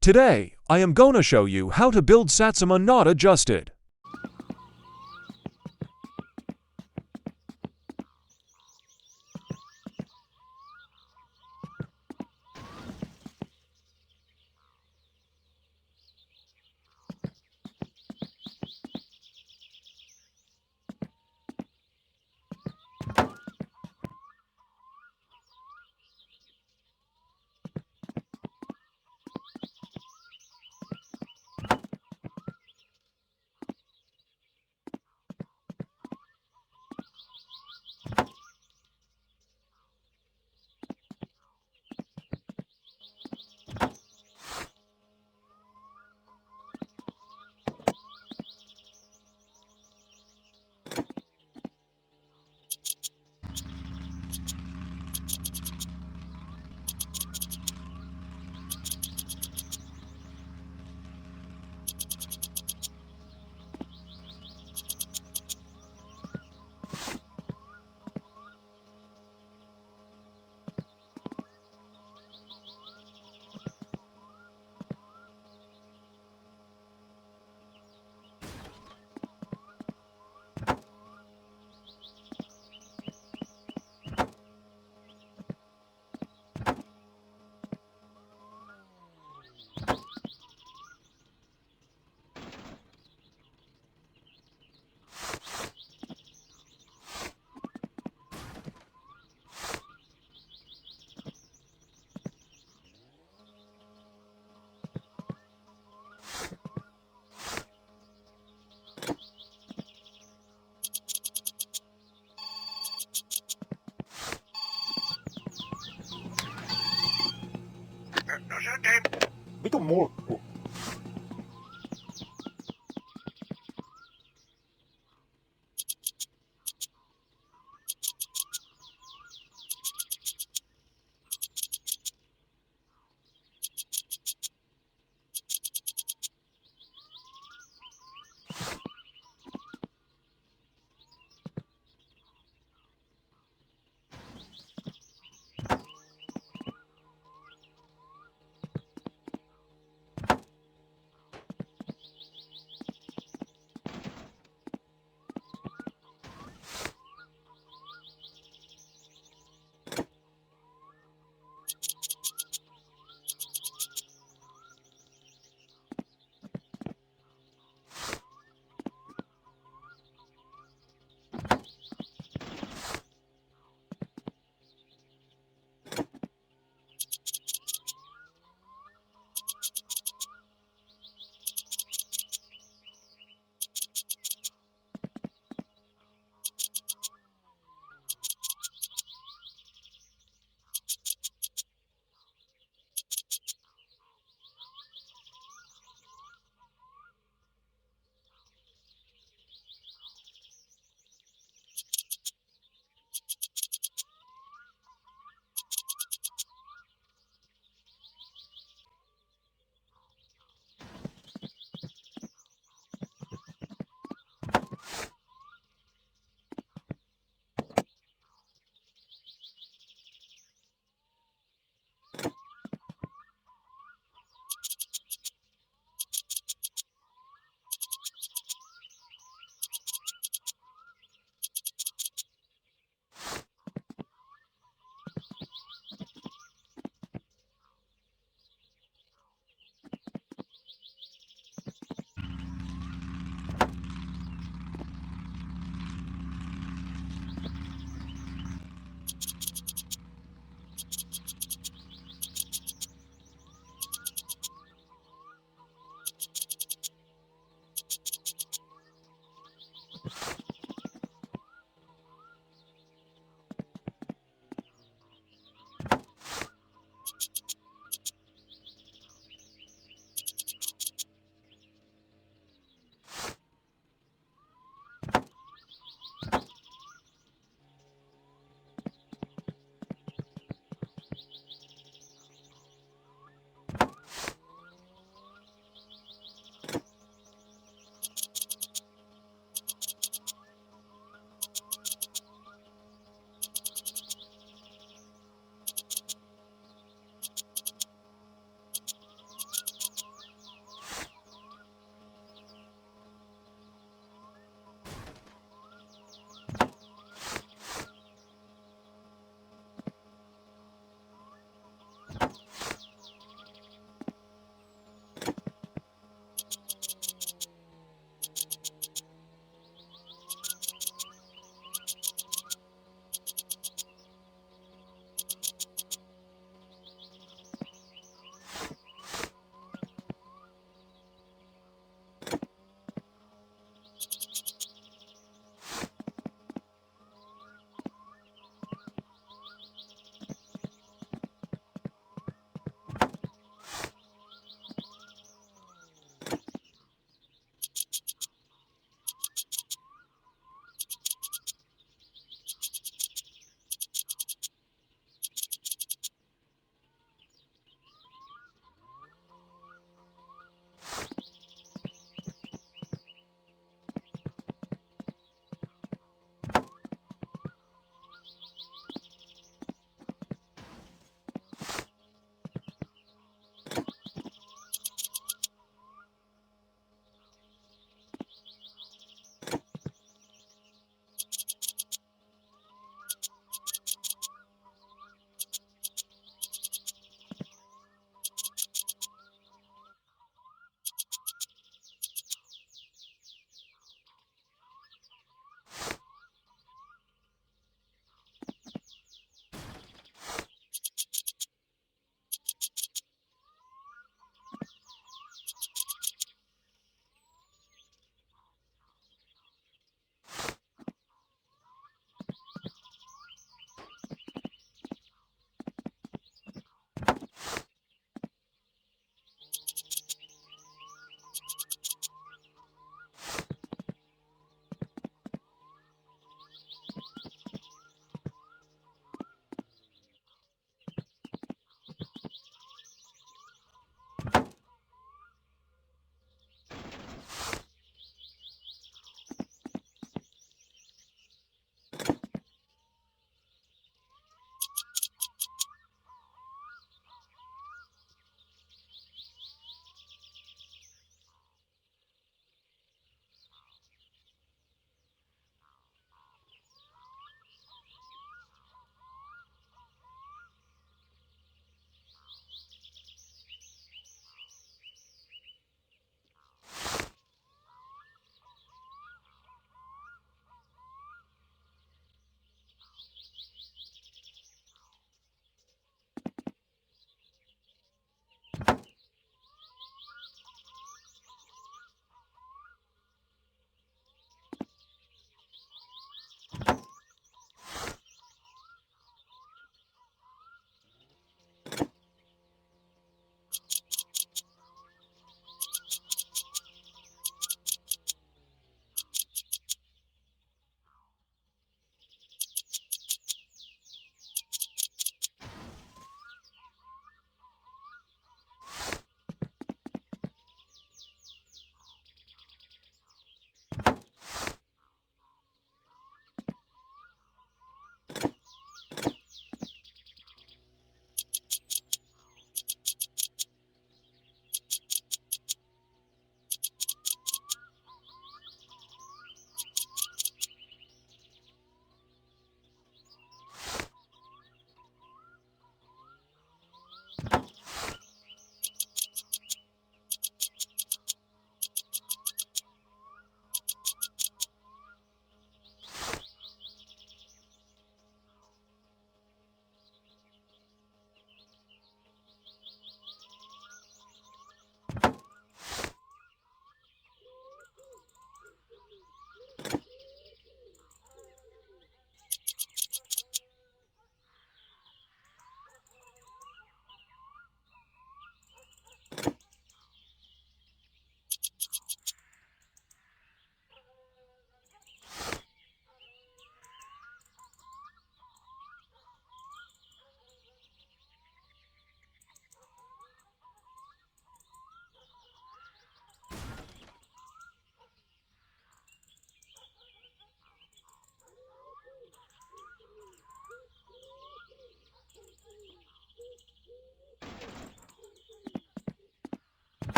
Today, I am going to show you how to build Satsuma Not Adjusted. No se tee. Vitun mulkku.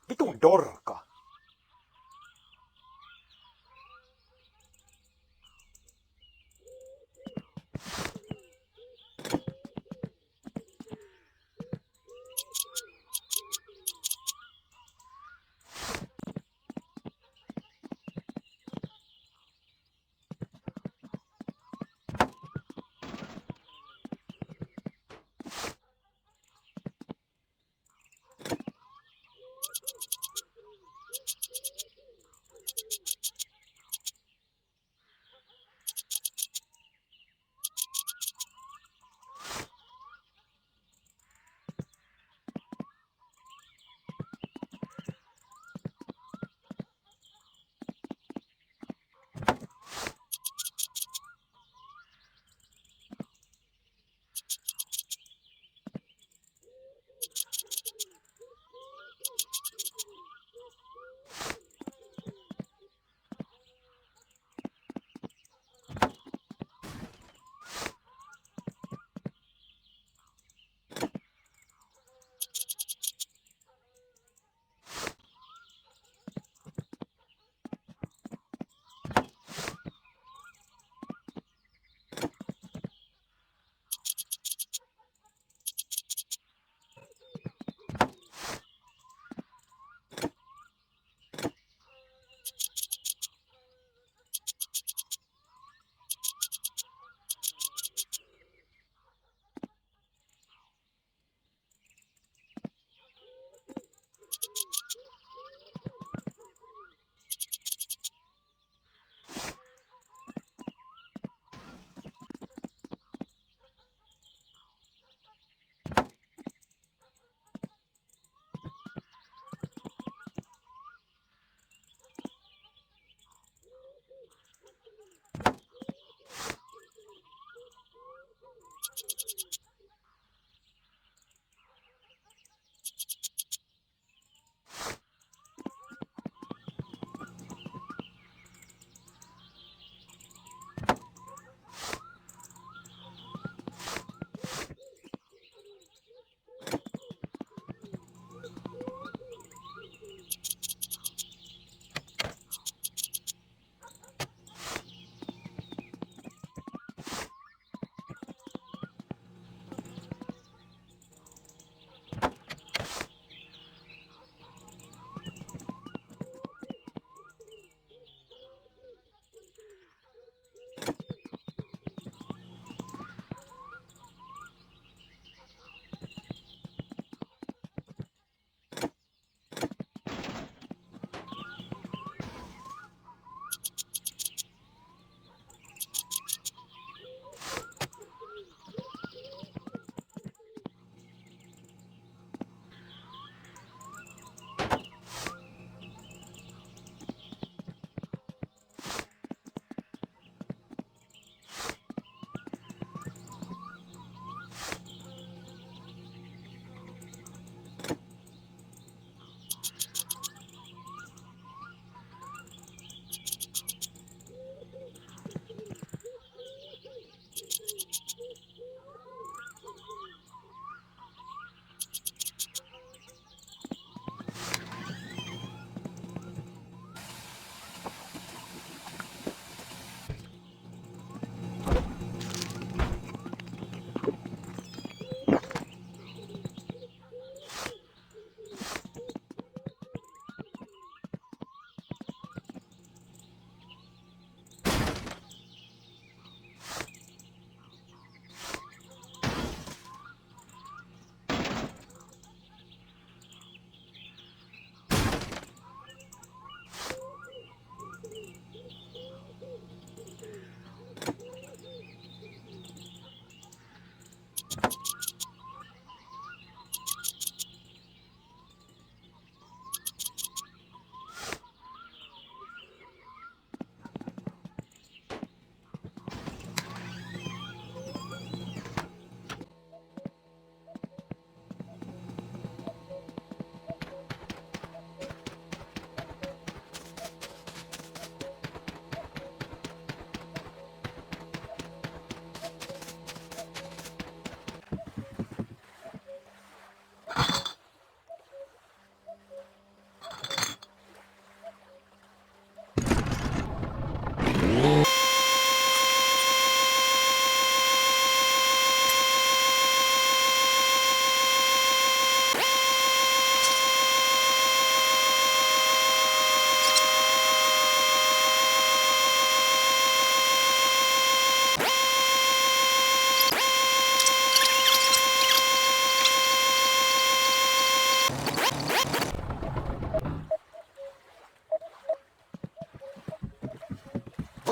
Vitun dorka.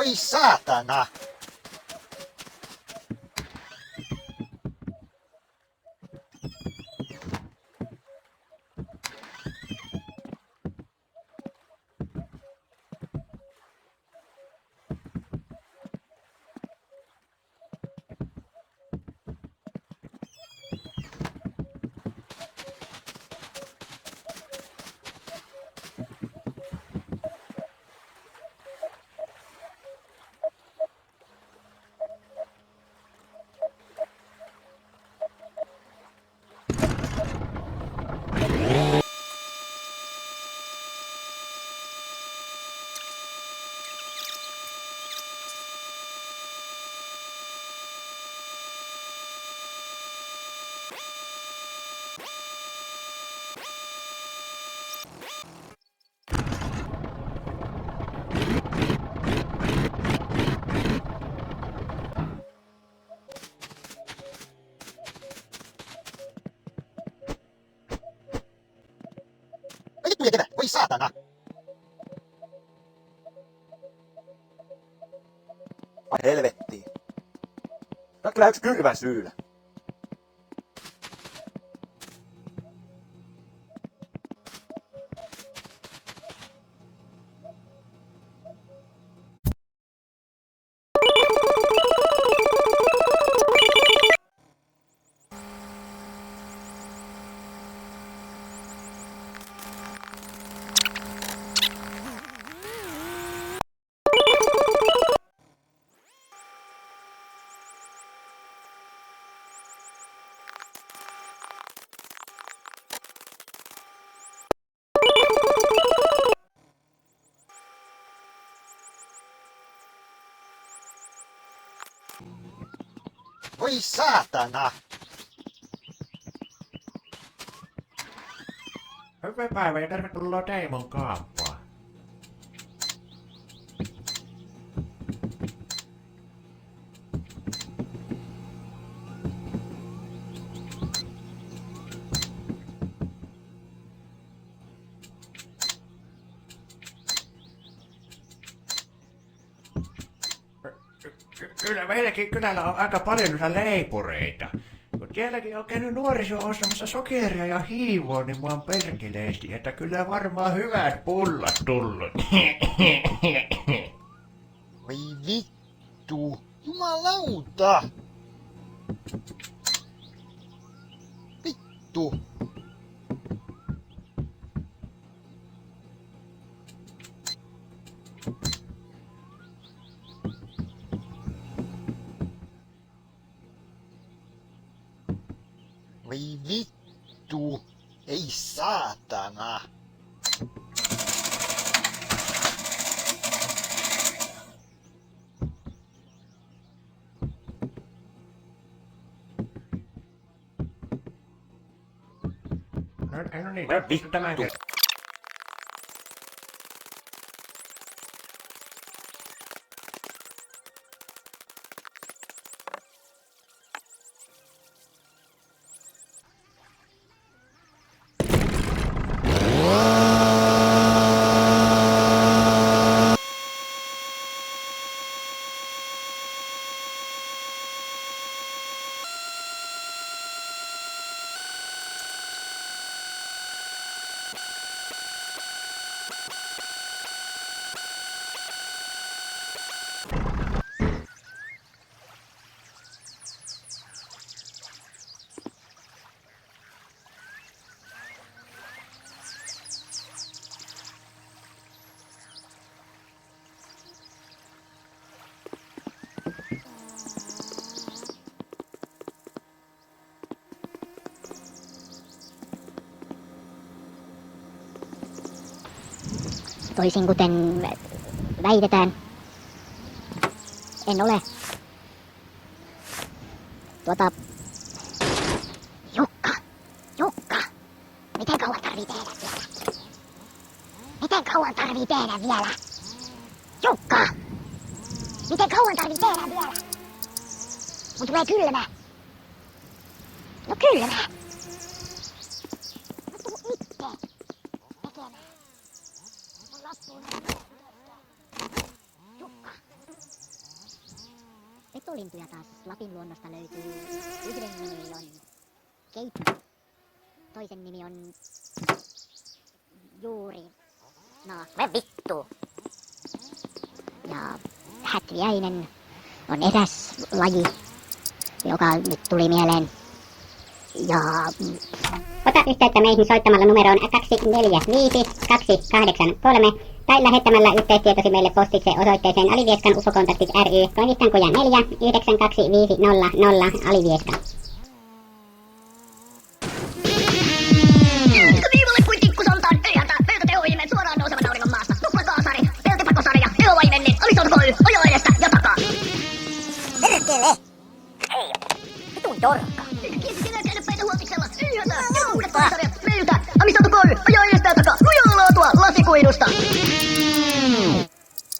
Voi saatana! Ei vittu ketä! Voi saatana! Ai helvettiin. Tää on kyllä yks kylvä syylä. Voi saatana! Hyvää päivää ja tervetuloa Daimon kauppaan. Kyllä meilläkin kylällä on aika paljon noita leipureita. Kun sielläkin on käynyt nuoriso ostamassa sokeria ja hiivoa, niin mua on perkeleesti, että kyllä varmaan hyvät pullat tullut. Voi vittu! Jumalauta! Vittu! Voi vittu! Ei saatana! No niin, Voi vittu! tämän kerran. Toisin kuten väitetään, en ole. Jukka, miten kauan tarvii tehdä vielä? Miten kauan tarvii tehdä vielä? Jukka, miten kauan tarvii tehdä vielä? Mun tulee kylmä. No kylmä. Mä tuun itse tekemään. Mun loppuun. Jukka. Petolintuja taas Lapin luonnosta löytyy. Yhden nimi on Keitto. Toisen nimi on Juuri. No, me vittu. Ja hätviäinen on eräs laji, joka nyt tuli mieleen. Ja ota yhteyttä meihin soittamalla numeroon 245 283 tai lähettämällä yhteystietosi meille postitse osoitteeseen Alivieskan ufokontaktit ry, Toimittankuja 4 92500 Alivieska. Viivalle kuin tikkusoltaan, eihän tää peltotehoimen suoraan nousevan auringon maasta. Tuplakaasari, peltipakosari ja tehovaimenne, alisoutukoi, ojo edestä ja takaa. Perkele! Hei, vitun torkka. Eikä kiesi kenään käydä päitä huoltiksella. Eihän tää, uudet kaasarjat, meiltä, alisoutukoi, ojo edestä ja takaa. Lujaa laatua, lasikuidusta.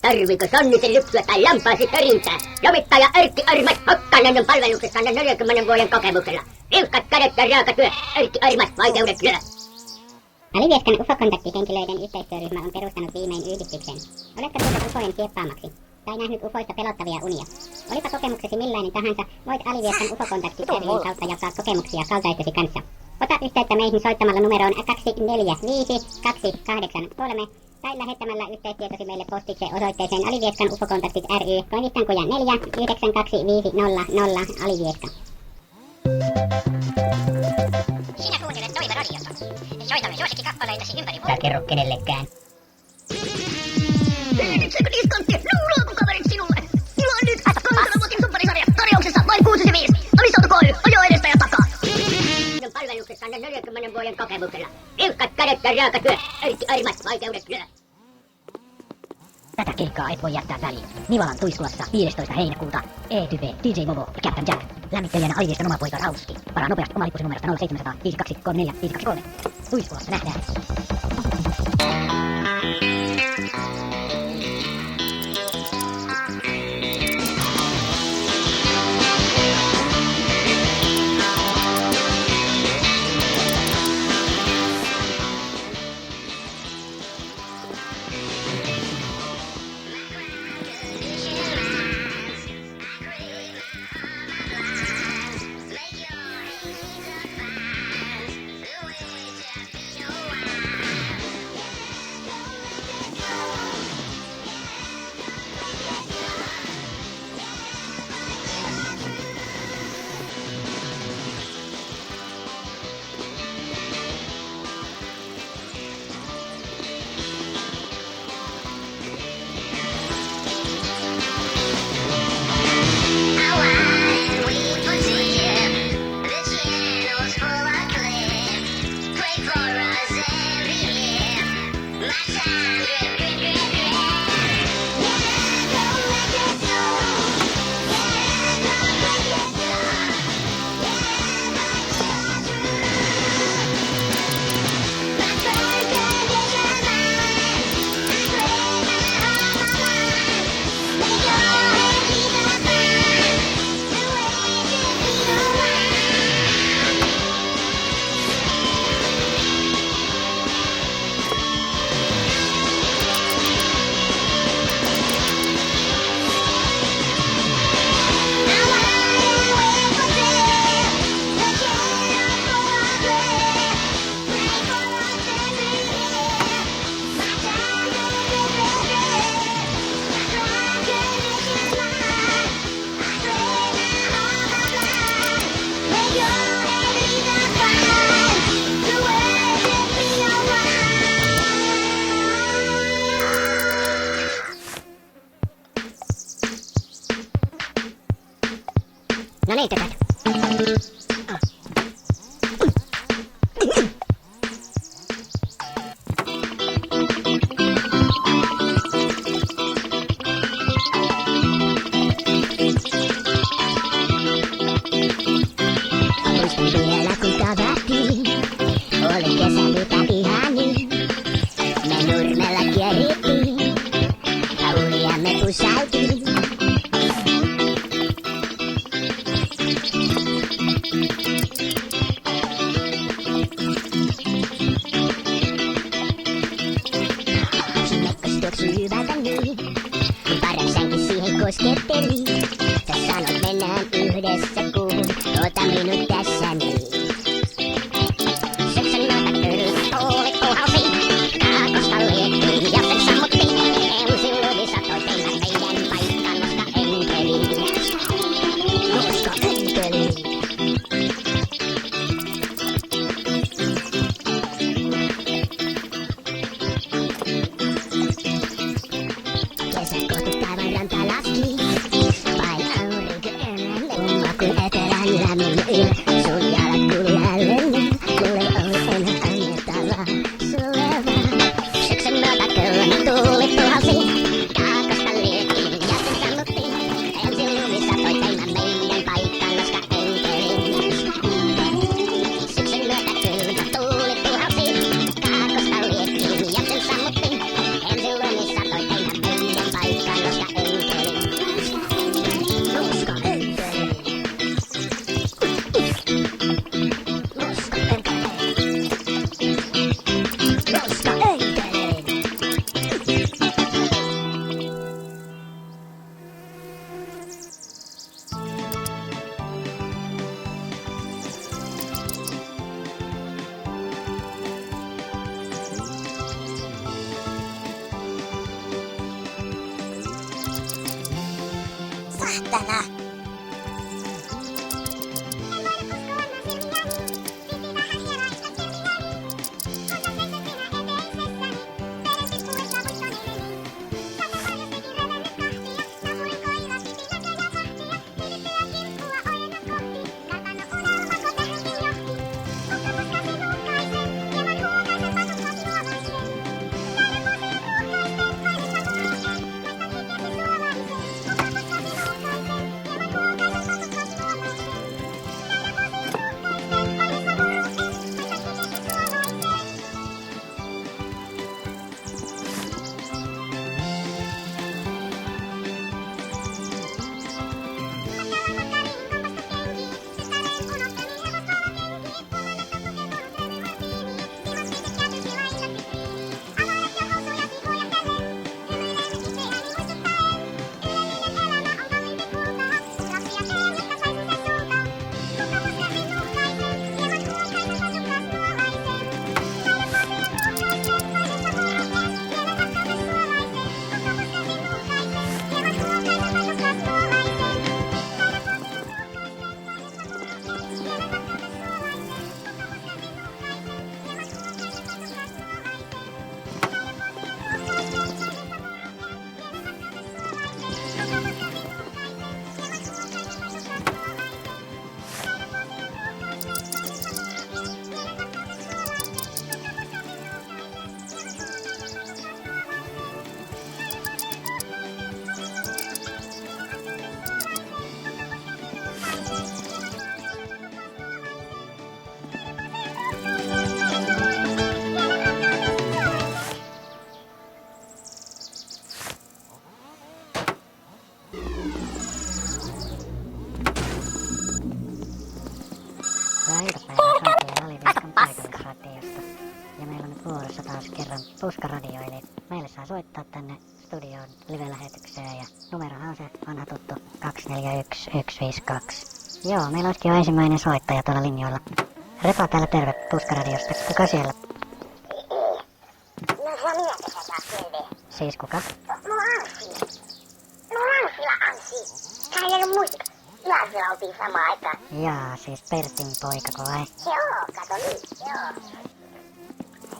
Tarviiko Sonnisen lypsyä tai lampaasi perintää? Lomittaja Erkki Armas Hokkanen on palveluksessanne 40 vuoden kokemuksella. Tiukat kädet ja raaka työ. Erkki Armas, vaikeudet lyö. Alivieskan ufokontaktihenkilöiden yhteistyöryhmä on perustanut viimein yhdistyksen. Oletko tullut ufojen sieppaamaksi? Tai nähnyt ufoista pelottavia unia? Olipa kokemuksesi millainen tahansa, voit Alivieskan ufokontakti ryn kautta jakaa kokemuksia kaltaistesi kanssa. Ota yhteyttä meihin soittamalla numeroon 245 283 tai lähettämällä yhteystietosi meille postitse osoitteeseen Alivieskan ufokontaktit ry, Toimittankuja 4 92500 Alivieska. Sinä kuuntelet Toive-radiota. Soitamme suosikkikappaleitasi ympäri vuotta. Älä kerro kenellekään. Nyt diskontti, luulaako kaverit sinulle? Ilo on nyt 3-vuotin supparisarja tarjouksessa vain 65. Alisoutukoi, ojo edestä ja takaa. Minun palveluksessanne 40 vuoden kokemuksella. Tiukat kädet ja raaka työ. Erkki Armas, vaikeudet lyö. Tätä keikkaa et voi jättää väliin. Nivalan Tuiskulassa 15. heinäkuuta. E-Type, DJ Momo ja Captain Jack. Lämmittelijänä Alivieskan oma poika Rauski. Varaa nopeasti oma lippusi numerosta 0700 5234 523. Tuiskulassa nähdään. No niin, tytöt. Muistin vielä kun tavattiin, oli kesälypä ihani. Me Nurmella kierittiin, ja me pusautiin. Hyvältä niin, paras kosketteli. Sä sanot mennään yhdessä kuuhun, ota minut tässä niin. Syksyn myötäkyl tuuli puhalsi, kaakosta liettiin ja sen sammuttiin. Ensi lumi satoi tehdä meidän paikkaan, koska enkeli. Koska enkeli. Kesä kohti taivaan ranta laski, vain aurinko enää lumma kuin etelän lämmin yö. Sun jalat kuului älleni, mulle ei ollut enää annettavaa sulle vaan. Syksyn myötäkylmä tuuli puhalsi, kaakosta liettiin ja sen sammuttiin. Ensi lumi satoi teimme meidän paikkaan, koska enkelin. Syksyn myötäkylmä tuuli puhalsi, kaakosta liettiin ja sen sammuttiin. Ensi lumi satoi teimme meidän paikkaan, koska enkelin. Koska enkelin. Koska enkelin. Koska enkelin. Sahtana. Iltapäivän kaikille Alivieskan paikallisradiosta. Ja meillä on nyt vuorossa taas kerran Puskaradio, eli meille saa soittaa tänne studioon live-lähetykseen. Ja numerohan on se vanha tuttu 241 152. Joo, meillä olisikin jo ensimmäinen soittaja tuolla linjoilla. Repa täällä terve Puskaradiosta. Kuka siellä? No se on minä tässä taas terve. Siis kuka? No Anssi. No Anssila Anssi. Hän ei ollut muista. Ansilla oltiin samaan aikaan. Jaa, siis Pertin poikako vai? Joo, kato niin, joo.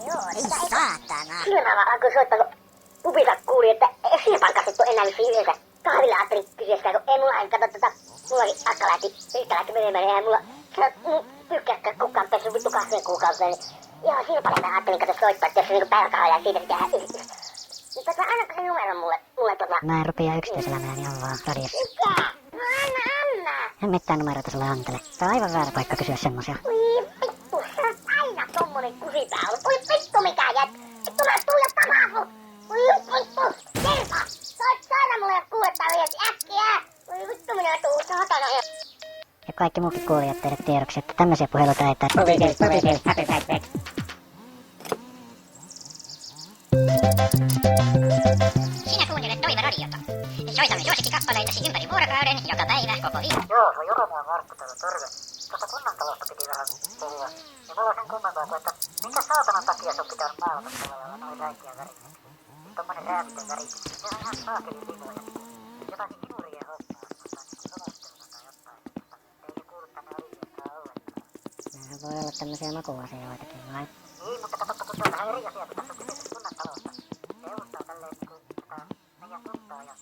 Joo, Ei saatana. Silloin mä alkoin soittaa, kun pupilta kuuli, että ei siinä paikassa ole enää vissiin yhdessä. Kahvilla ajattelin kysyä sitä, kun ei mulla aina kato mullakin akka lähti menemään, eihän mulla pykkäskään kukaan pessyt vittu 2 kuukauteen. Joo, siinä paljon mä ajattelin kato soittaa, että jos se niinku päiväkahvilla ja siitä sitten tehdään yhdistys. Mutta annapa se numero mulle Mä en rupia yksityiselämääni on vaan radiossa. Mikä? No anna! En mitään numeroita sulle antele. Tää on aivan väärä paikka kysyä semmosia. Voi vittu, sä oot aina tommonen kusipää ollut. Voi vittu mikä jät. Vittu mä tuun ja tapaa. Voi vittu, terpa. Soita mulle jos kuuletta viesti äkkiä. Voi vittu minä tuun saatana. Ja kaikki muukin kuulijat teille tiedoksi, että tämmösiä puheluita ei Happy birthday. Sinä kuuntelet Toive-radiota. Soitamme suosikkikappaleitasi ympäri vuorokauden, joka päivä, koko viikon. Joo, se on Joromo ja Markku täällä, terve. Tuosta kunnantalosta piti vähän puhua. Niin mulla on sen kummempaa kuin, että minkä saatanan takia se on pitänyt maalata tuolla lailla noin räikeä väri. Tommonen räävitön väri. Se on ihan saakeli sivuja. Jotakin kinurien hommaa, mutta niin solostelua tai jotain. Mutta ei se kuulu tänne Oliviakaan ollenkaan. Nämähän voi olla tämmöisiä makuasioitakin, vai? Niin, mutta katsottu, kun se on vähän eri asia, kun tässä on kysymys kunnantalosta. Se edustaa tälleen niinku tätä meidän kuntaa ja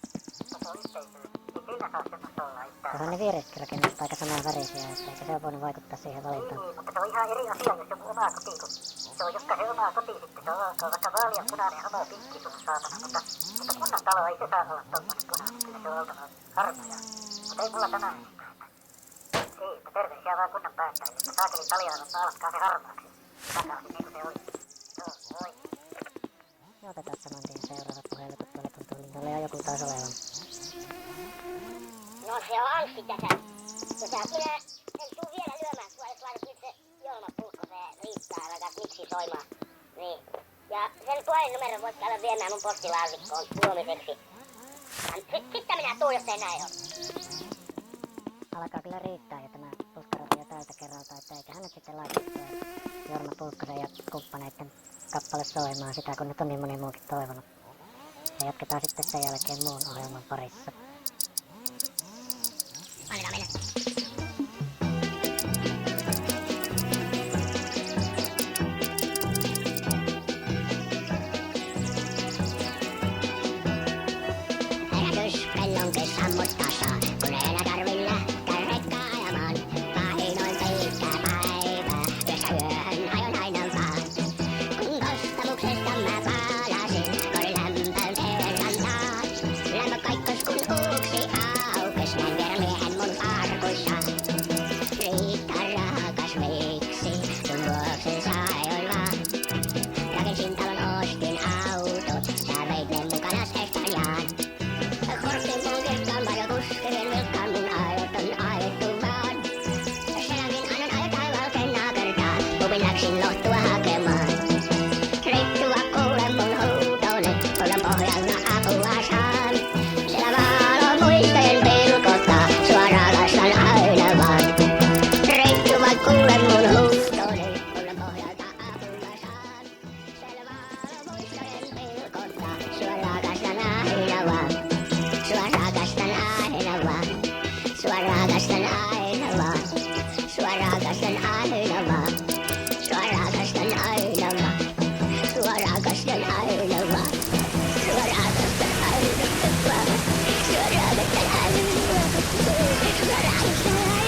koko yhteisöä. Ei siinä saa semmoista olla yhtään. Tuossa on ne vieretkin rakennettu aika samanvärisiä, että eikö se ole voinut vaikuttaa siihen valintaan. Niin, mutta se on ihan eri asia, jos joku oma koti, kun se on jokaisen oma koti sitten. Se on olkoon vaikka vaalean punainen oma pinkki sun saatana, mutta kunnan talo ei se saa olla tommonen punainen. Kyllä se on oltava harmaja. Mutta ei mulla tänään enempää. Ei, mutta terveisiä vaan kunnan päättäjille, että saakeli paljon maalatkaa se harmaaksi. Takaisin niin kuin se oli. Joo, moi. Ja otetaan saman tien seuraava puhelu, kun tuolla tuntuu linjalla ja joku taas olevan. No se on Anssi tässä. Minä en tuu vielä lyömään sua, jos laitat nyt se Joulmapulkko, se riittää, älä miksi soimaan. Niin. Ja sen puhelinnumero voit käydä viemään mun postilaatikkoon tuomiseksi. Sitten minä tuun, jos ei näin ole. Alkaa kyllä riittää jo tämä puskarotia tältä kerralta, että eiköhän nyt sitten laita tuo Jorma Pulkkosen ja kumppaneiden kappale soimaan sitä, kun nyt on niin moni muukin toivonut. Ja jatketaan sitten sen jälkeen muun ohjelman parissa. Annetaan mennä. Kellon sammut tasaa, kun ei enää tarvi lähteä rekkaa ajamaan. Painoin pitkä päivä, yössä yöhön hajon aina vaan. Kun kostamuksesta mä palasin, oli lämpöön kerran taas. Lämpö kaikkos kun uuksi aukes, näin vielä miehen mun farkuissa. Riikka rakas miksi, sun vuoksen sain vaan. Rakensin talon, ostin autot, sä veit ne mukanas Espanjaan. Kortin mun kirkkaan paljon kuskelin vilkkaan mun ajot on ajettu vaan. Senäkin annan ajot aivan kennaa kertaa, kupin läksin lohtua hakemaan. Reittua kuulen mun huutoni, kuulen pohjalla apua saan. Siellä valo muistojen pilkottaa, sua rakastan aina vaan. Reittua kuulen mun huutoni, kuulen pohjalta apua saan. Siellä valo muistojen pilkottaa, sua rakastan aina vaan. Sua rakastan aina vaan. Sua rakastan aina vaan. Sua rakastan aina vaan. Sua rakastan aina vaan. Sua rakastan aina vaan. Sua rakastan aina vaan. Sua rakastan aina vaan. Sua rakastan aina vaan. Sua rakastan aina.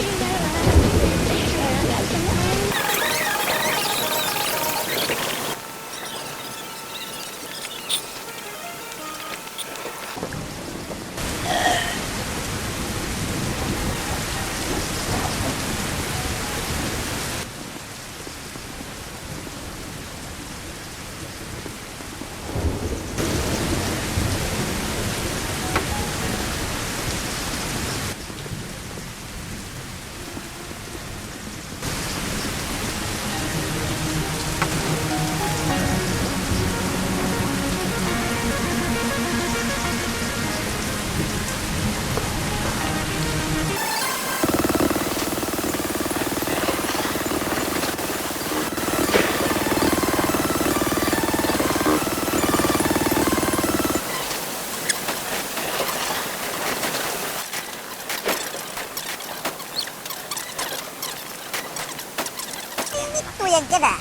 Vittujen kevää.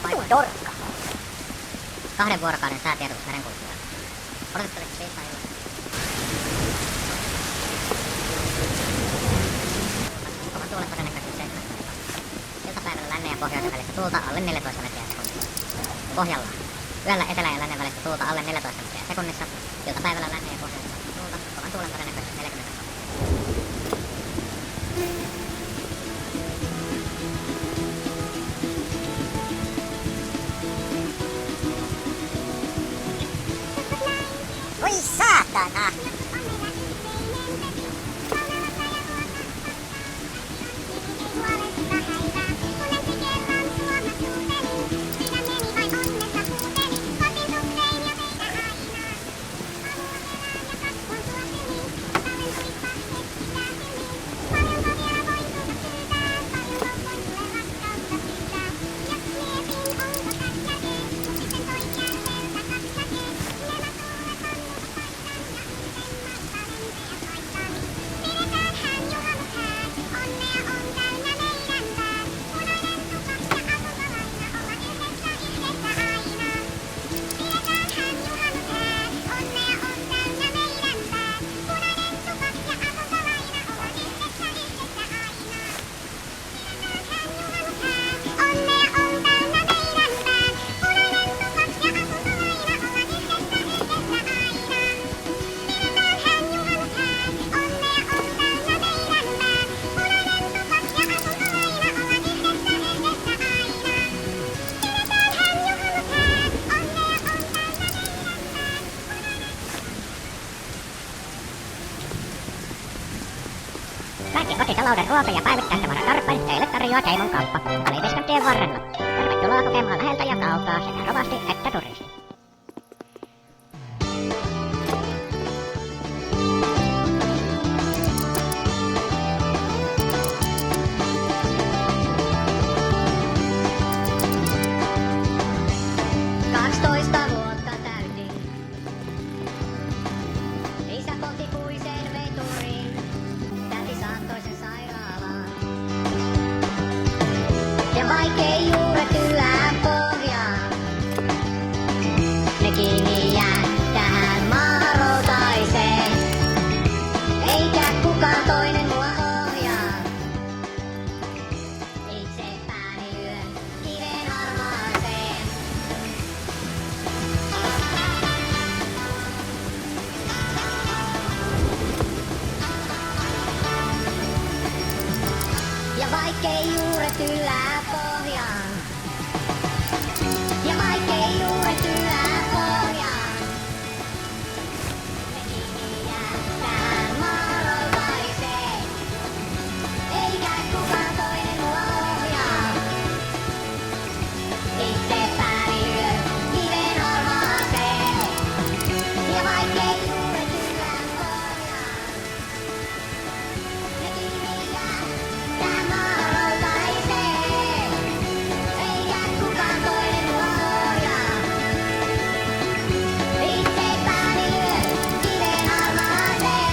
Vai dorkka. 2 vuorokauden säätiedotus merenkulkijoille. Odotettavasti 5 illalla. Kovan tuulen todennäköisesti 7 päivää. Iltapäivällä lännen ja pohjoisen välistä tuulta alle 14 metriä sekunnissa. Pohjalla. Yöllä etelän ja lännen välistä tuulta alle 14 metriä sekunnissa. Iltapäivällä lännen ja pohjoisen välistä tuulta. Kovan tuulen todennäköisesti 40 metriä. Voi saatana! Kaikki kotitalouden ruoka- ja päivittäistavaratarpeet teille tarjoaa Teimon kauppa Aliviskantien varrella. Tervetuloa kokemaan läheltä ja kaukaa sekä rovasti että turisti. Vaikkei juuret yllään pohjaan, ne kiinni jää tähän maahan routaiseen. Eikä kukaan toinen mua ohjaa. Itse pääni lyön kiveen harmaaseen. Ja vaikkei juuret yllään pohjaan. Ja vaikkei juuret yllään pohjaan. Ne kiinni jää tähän maahan routaiseen. Eikä kukaan toinen mua ohjaa. Itse pääni lyön kiveen harmaaseen. Ja vaikkei juuret yllään pohjaan. Ne kiinni jää tähän maahan routaiseen. Eikä kukaan toinen mua ohjaa. Itse pääni lyön kiveen harmaaseen.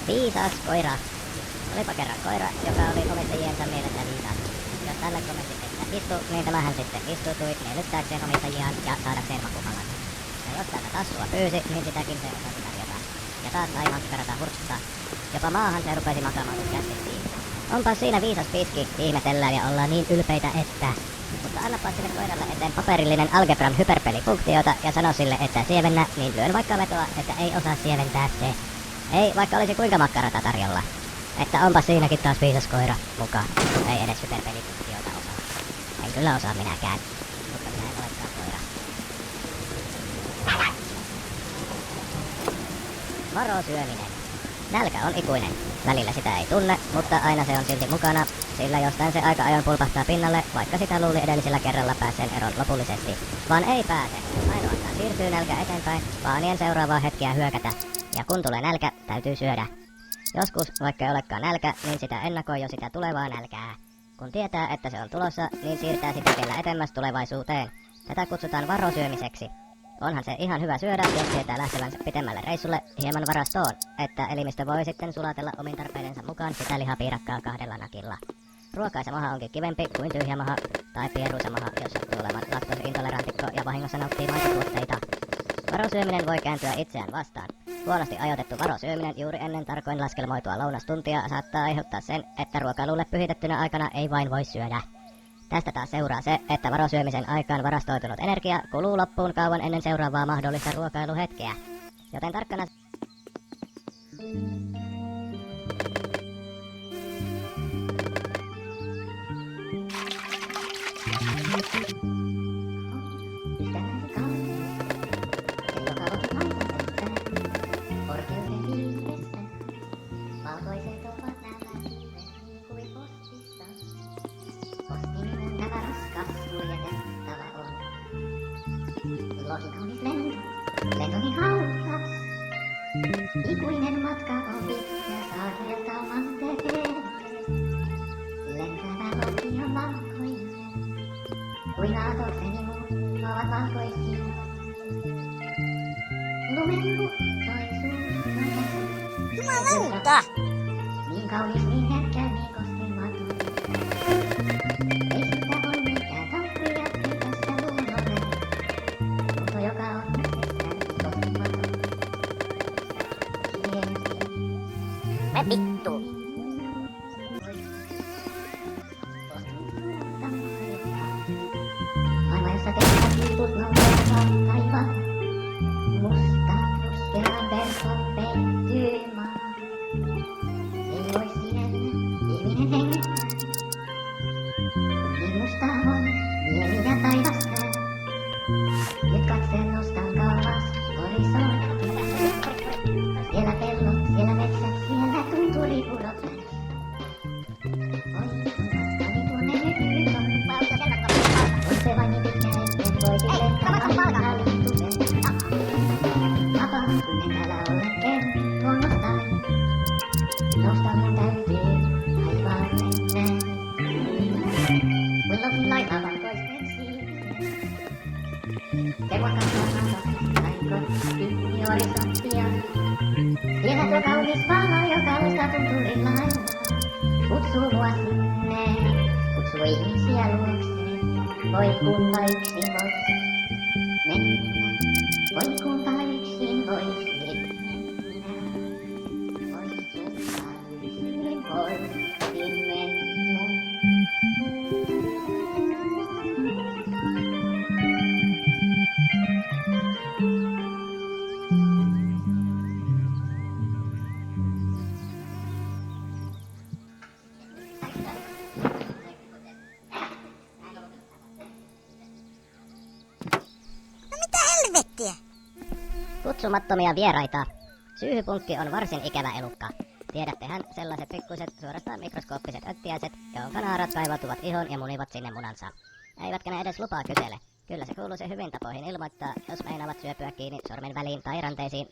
Viisas koira. Olipa kerran koira, joka oli omistajiensa mielestä viisas. Jos tällä kommentit, että istu, niin tämähän sitten istutui miellyttääkseen omistajiaan ja saadakseen makupalan. Ja jos täältä tassua pyysi, niin sitäkin se osasi tarjota. Ja taas sai mankkarata hurskata. Jopa maahan se rupesi makaamaan, kun käskettiin. Onpa siinä viisas piski, ihmetellään ja ollaan niin ylpeitä, että... Mutta annapa sille koiralle eteen paperillinen algebran hyperpelifunktioita ja sano sille, että sievennä, niin lyön vaikka vetoa, että ei osaa sieventää se. Ei, vaikka olisi kuinka makkarata tarjolla. Että onpa siinäkin taas viisas koira mukaan. Ei edes hyperpelifunktioita osaa. En kyllä osaa minäkään. Mutta minä en olekaan koira. Varo syöminen. Nälkä on ikuinen. Välillä sitä ei tunne, mutta aina se on silti mukana, sillä jostain se aika ajoin pulpahtaa pinnalle, vaikka sitä luuli edellisellä kerralla päässeen eron lopullisesti. Vaan ei pääse. Ainoastaan siirtyy nälkä eteenpäin, vaanien seuraavaa hetkeä hyökätä. Ja kun tulee nälkä, täytyy syödä. Joskus, vaikka ei olekaan nälkä, niin sitä ennakoi jo sitä tulevaa nälkää. Kun tietää, että se on tulossa, niin siirtää sitä vielä etemmäs tulevaisuuteen. Tätä kutsutaan varosyömiseksi. Onhan se ihan hyvä syödä, jos tietää lähtevänsä pitemmälle reissulle hieman varastoon, että elimistö voi sitten sulatella omin tarpeidensa mukaan sitä lihapiirakkaa 2 nakilla. Ruokaisa maha onkin kivempi kuin tyhjä maha tai pieruisa maha, jos sattuu olemaan laktoosi-intolerantikko ja vahingossa nauttii maitotuotteita. Varosyöminen voi kääntyä itseään vastaan. Huonosti ajoitettu varosyöminen juuri ennen tarkoin laskelmoitua lounastuntia saattaa aiheuttaa sen, että ruokailulle pyhitettynä aikana ei vain voi syödä. Tästä taas seuraa se, että varosyömisen aikaan varastoitunut energia kuluu loppuun kauan ennen seuraavaa mahdollista ruokailuhetkeä. Joten tarkkana... Lentoni kauas. Ikuinen matka on pitkä saarelta mantereelle. Lentävä lohi on valkoinen. Kuin aatokseni muut ovat valkoisia. Lumen muhtoisuus. Jumalauta! Niin kaunis, niin herkkä, niin koskematon. Ei sitä voi mikään tappia tässä luonnolle. Mutta joka on Liput nousevat taivaan. Mustaan verkon pettyy maa. Ei voi sinellä ihminen hengittää. Niin musta on mieli ja taivas tää. Nyt katse nostan kauas horisonttiin. Siellä pellot, siellä metsät, siellä tunturipurot. Oi, kun matkani tuonne nyt on. On se vain niin pitkä, etten voisi lentää aina lintuseen. Vapaa, kun en täällä ollenkaan luonnostaan. Nousta mun täytyy taivaalle näin. Kun lokin laita valkoisten siivien. Terva kantaa maata, näin kohti horisonttia. Siellä tuo kaunis valo, joka loistaa tunturilla aina. Kutsuu mua sinne, kutsuu ihmisiä luokseen. Voi kunpa yksin vois mennä, voi kunpa yksin vois mennä. Voi kunpa yksin voisin mennä. Helvettiä! Kutsumattomia vieraita. Syyhypunkki on varsin ikävä elukka. Tiedättehän sellaiset pikkuiset, suorastaan mikroskooppiset öttiäiset, jonka naarat kaivautuvat ihon ja munivat sinne munansa. Eivätkä ne edes lupaa kysele. Kyllä se kuuluisi hyvin tapoihin ilmoittaa, jos meinaavat syöpyä kiinni sormen väliin tai ranteisiin.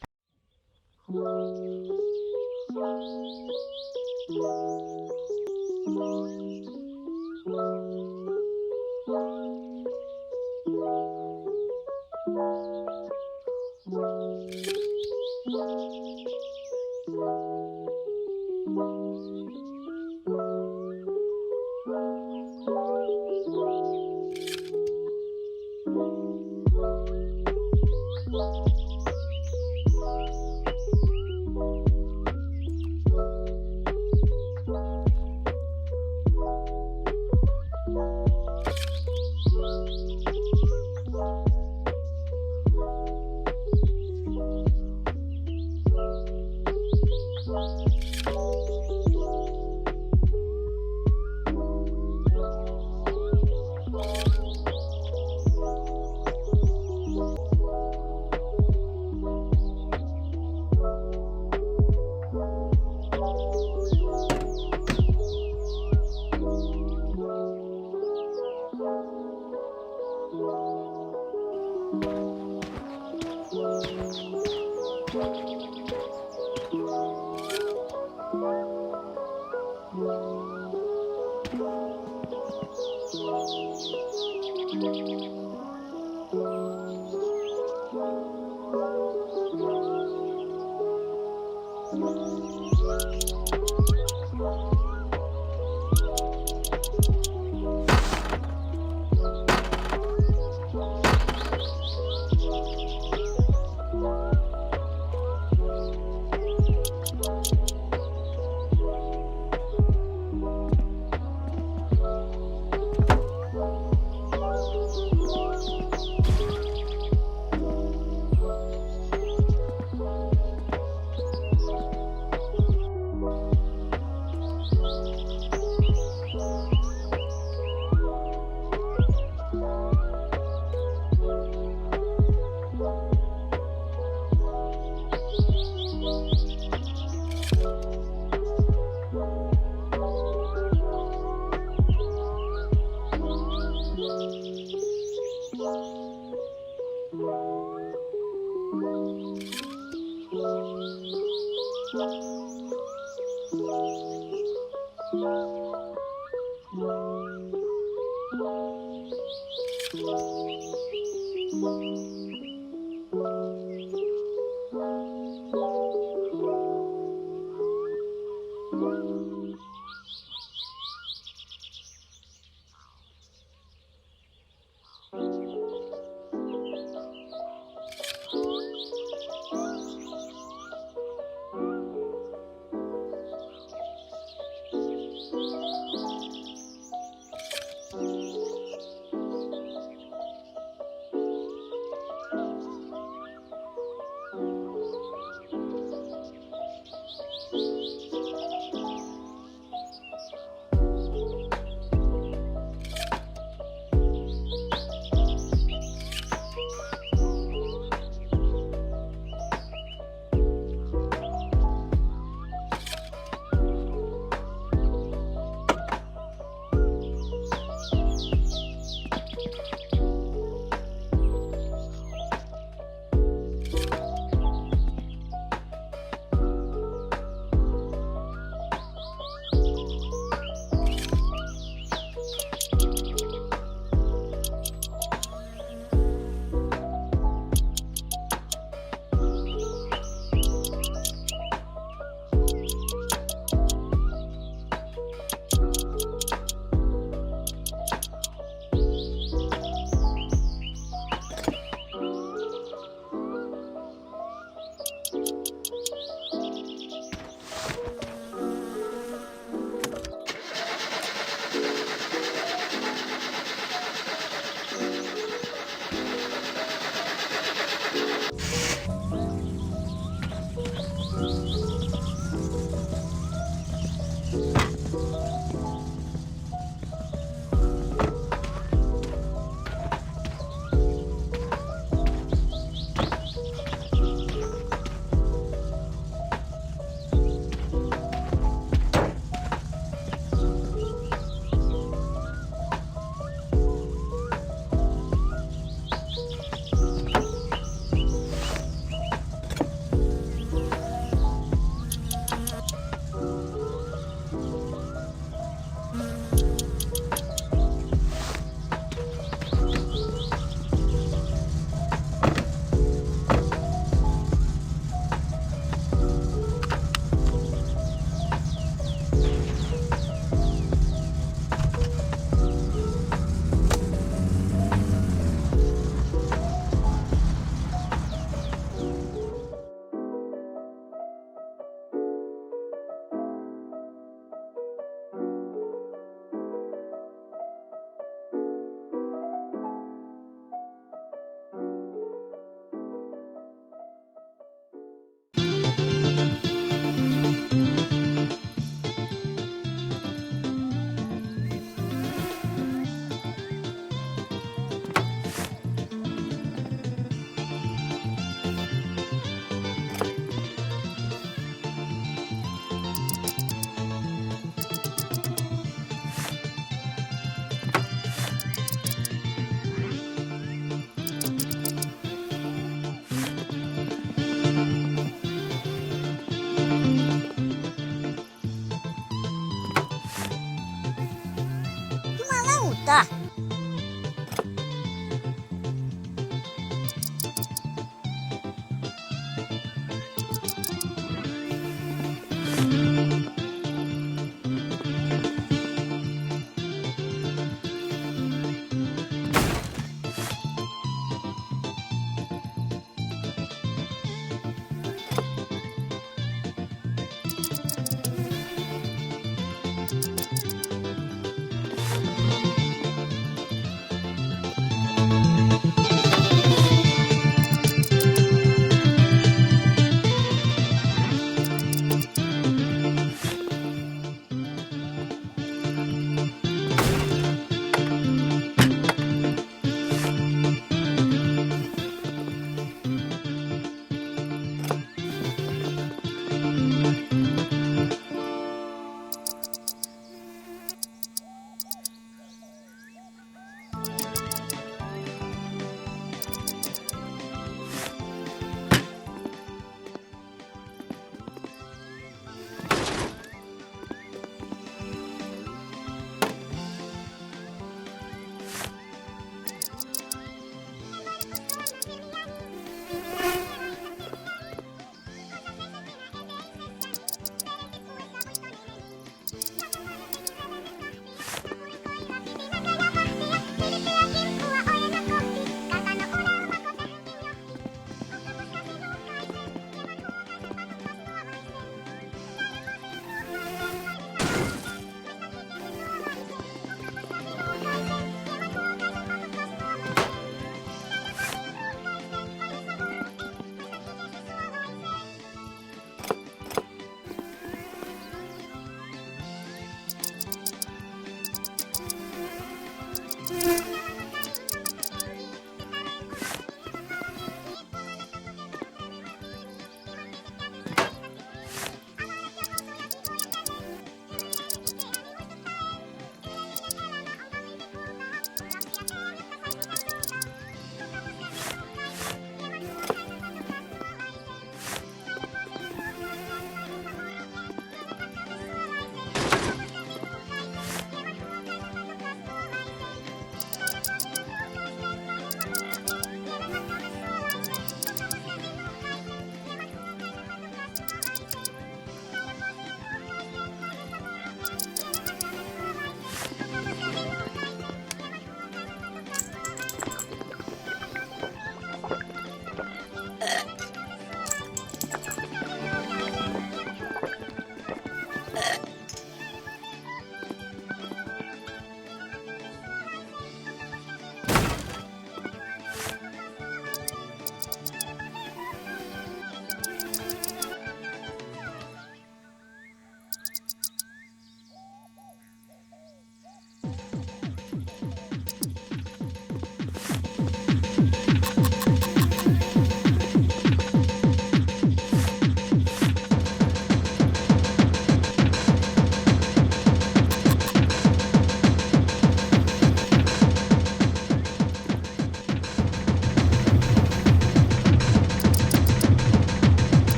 Jukka!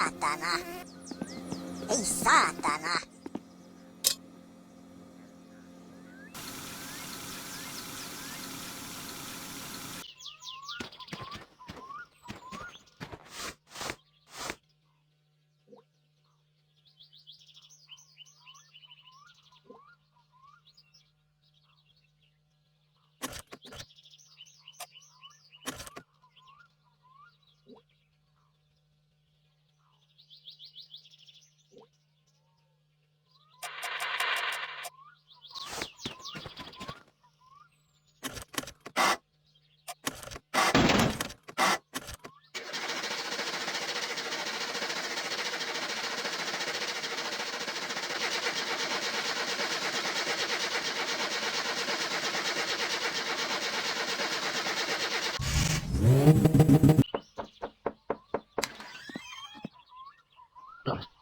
Saatana. Ei saatana.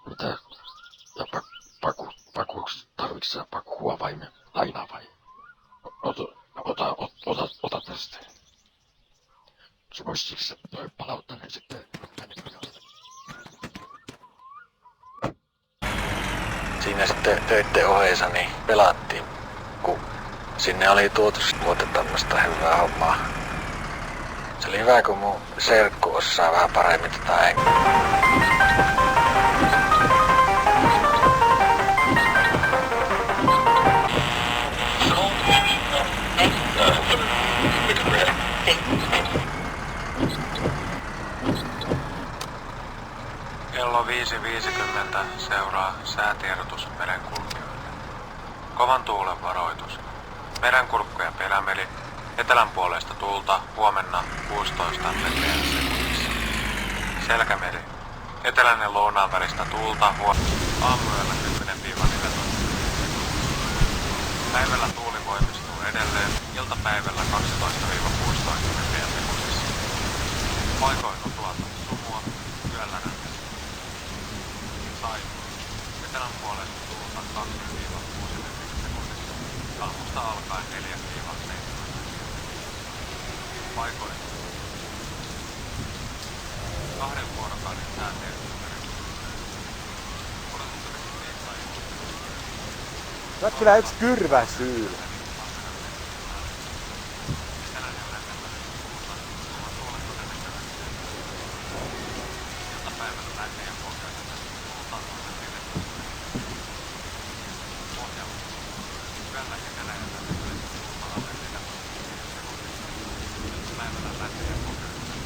Mitä? Ja pakuuks tarviks sä pakua vai lainaa vai? Ota tästä. Se vois siis toi palauttaneen sitten tänne. Siinä sitten töitten ohjeessa niin pelattiin, kun sinne oli tuotu tämmöstä hyvää hommaa. Se oli hyvä, kun mun serkku osaa vähän paremmin tätä englantia. Kello 5.50 seuraa säätiedotus merenkulkijoille. Kovan tuulen varoitus. Merenkurkkuja pelämeli. Etelän puolesta tulta huomenna 16 metriä sekunnissa. Selkämeri. Eteläinen lounaan välistä tulta aamuyöllä 10-14. Päivällä tuuli voimistuu edelleen. Iltapäivällä 12-16 metriä sekunnissa. Paikoin tuplata sumua. Yöllä nähdään. Saipuu. Etelän puolesta tulta 2-6 metriä sekunnissa. Aamusta alkaen 4-7. Paikoin. 2 vuorokauden säätiedotusmeri. Odotettavasti viikkoja. Sä oot kyllä yks kyrväsyylä. Iltapäivällä länteen ja pohjoisessa tulta pohjalla. Yöllä eteläjällä tulta alle 4 sekunnissa. Iltapäivällä länteen ja pohjoisessa.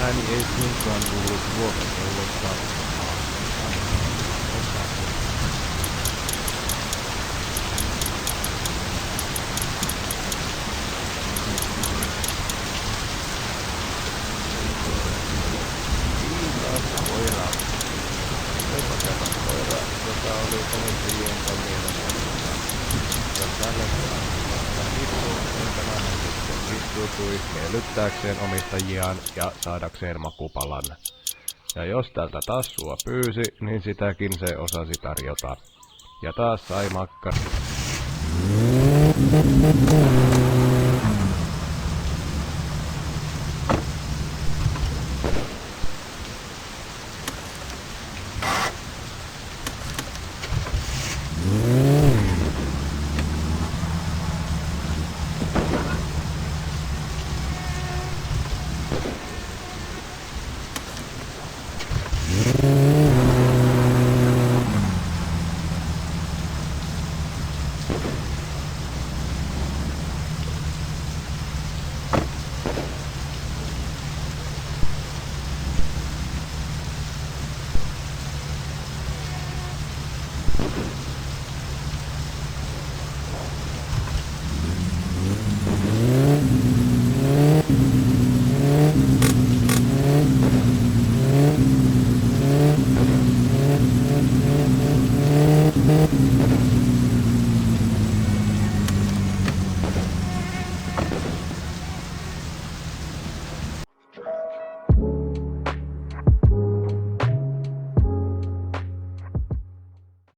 Ääni ei suinkaan tullut vuorokaudesta. Koira. Joka oli komentajien mielessä. Ja tälle istuutui miellyttääkseen omistajiaan ja saadakseen makupalan. Ja jos tältä tassua pyysi, niin sitäkin se osasi tarjota. Ja taas sai makkara.